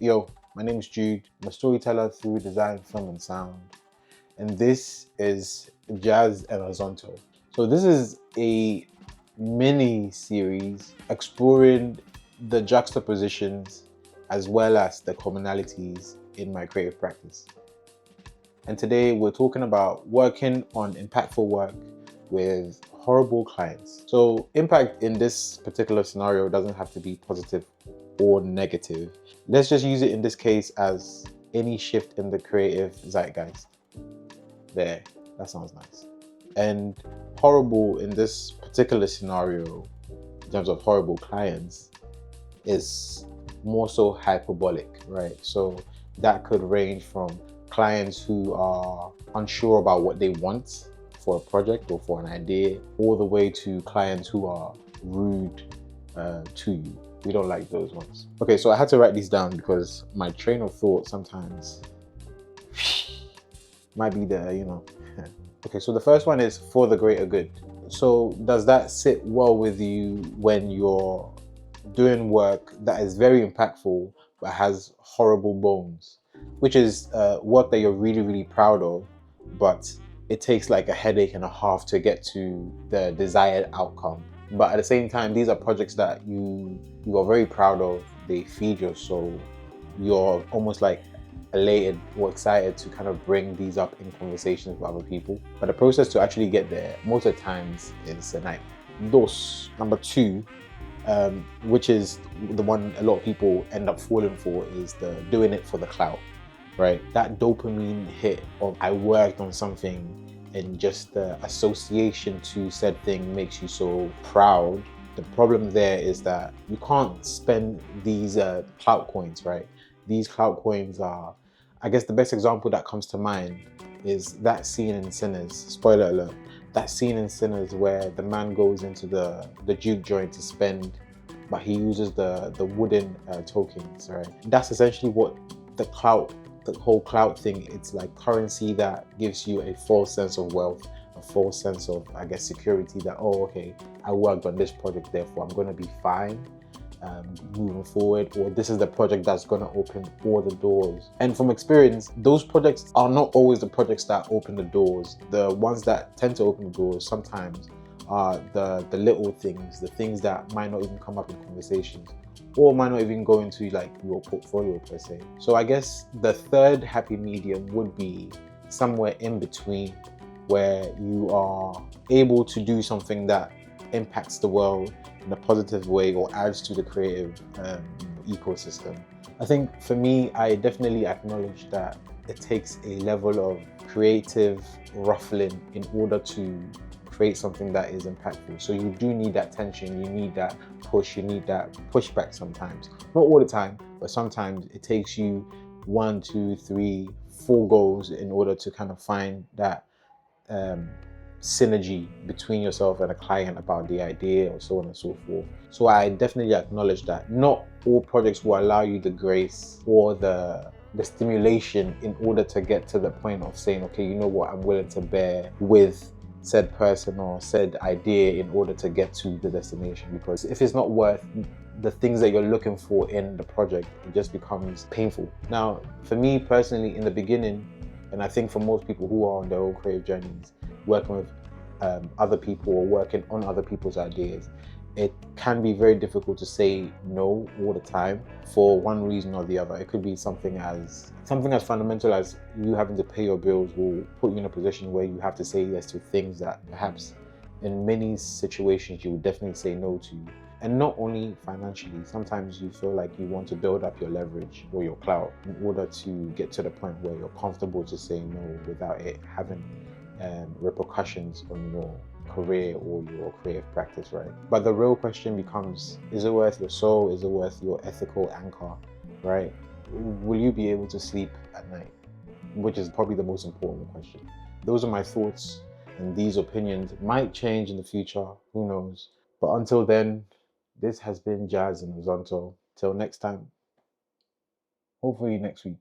Yo, my name is Jude. I'm a storyteller through design, film, and sound. And this is Jazz and Azonto. So this is a mini series exploring the juxtapositions as well as the commonalities in my creative practice. And today we're talking about working on impactful work with horrible clients. So impact in this particular scenario doesn't have to be positive or negative. Let's just use it in this case as any shift in the creative zeitgeist. There, that sounds nice. And horrible in this particular scenario, in terms of horrible clients, is more so hyperbolic, right? So that could range from clients who are unsure about what they want for a project or for an idea, all the way to clients who are rude to you. We don't like those ones. Okay, so I had to write these down because my train of thought sometimes might be there, you know. Okay, so the first one is for the greater good. So does that sit well with you when you're doing work that is very impactful but has horrible bones, which is work that you're really, really proud of, but it takes like a headache and a half to get to the desired outcome? But at the same time, these are projects that you are very proud of. They feed your soul. You're almost like elated or excited to kind of bring these up in conversations with other people. But the process to actually get there, most of the times, is a night. Number two, which is the one a lot of people end up falling for, is the doing it for the clout, right? That dopamine hit of I worked on something, and just the association to said thing makes you so proud. The problem there is that you can't spend these clout coins, right? These clout coins are, I guess the best example that comes to mind is that scene in Sinners, spoiler alert, that scene in Sinners where the man goes into the juke joint to spend, but he uses the wooden tokens, right? That's essentially what the whole clout thing, it's like currency that gives you a false sense of wealth, a false sense of, I guess, security that, oh, okay, I worked on this project, therefore I'm going to be fine moving forward, or this is the project that's going to open all the doors. And from experience, those projects are not always the projects that open the doors. The ones that tend to open the doors sometimes are the little things, the things that might not even come up in conversations, or might not even go into like your portfolio per se. So I guess the third happy medium would be somewhere in between, where you are able to do something that impacts the world in a positive way or adds to the creative ecosystem. I think for me, I definitely acknowledge that it takes a level of creative ruffling in order to create something that is impactful. So you do need that tension, you need that push, you need that pushback sometimes. Not all the time, but sometimes it takes you 1, 2, 3, 4 goals in order to kind of find that synergy between yourself and a client about the idea, or so on and so forth. So I definitely acknowledge that not all projects will allow you the grace or the stimulation in order to get to the point of saying, okay, you know what, I'm willing to bear with said person or said idea in order to get to the destination. Because if it's not worth the things that you're looking for in the project, it just becomes painful. Now, for me personally, in the beginning, and I think for most people who are on their own creative journeys, working with other people or working on other people's ideas, it can be very difficult to say no all the time for one reason or the other. It could be something as fundamental as you having to pay your bills will put you in a position where you have to say yes to things that perhaps in many situations you would definitely say no to. And not only financially, sometimes you feel like you want to build up your leverage or your clout in order to get to the point where you're comfortable to say no without it having repercussions on your career or your creative practice, right? But the real question becomes, is it worth your soul? Is it worth your ethical anchor, right? Will you be able to sleep at night? Which is probably the most important question. Those are my thoughts, and these opinions might change in the future, who knows? But until then, this has been Jazz and Azonto. Till next time, hopefully next week.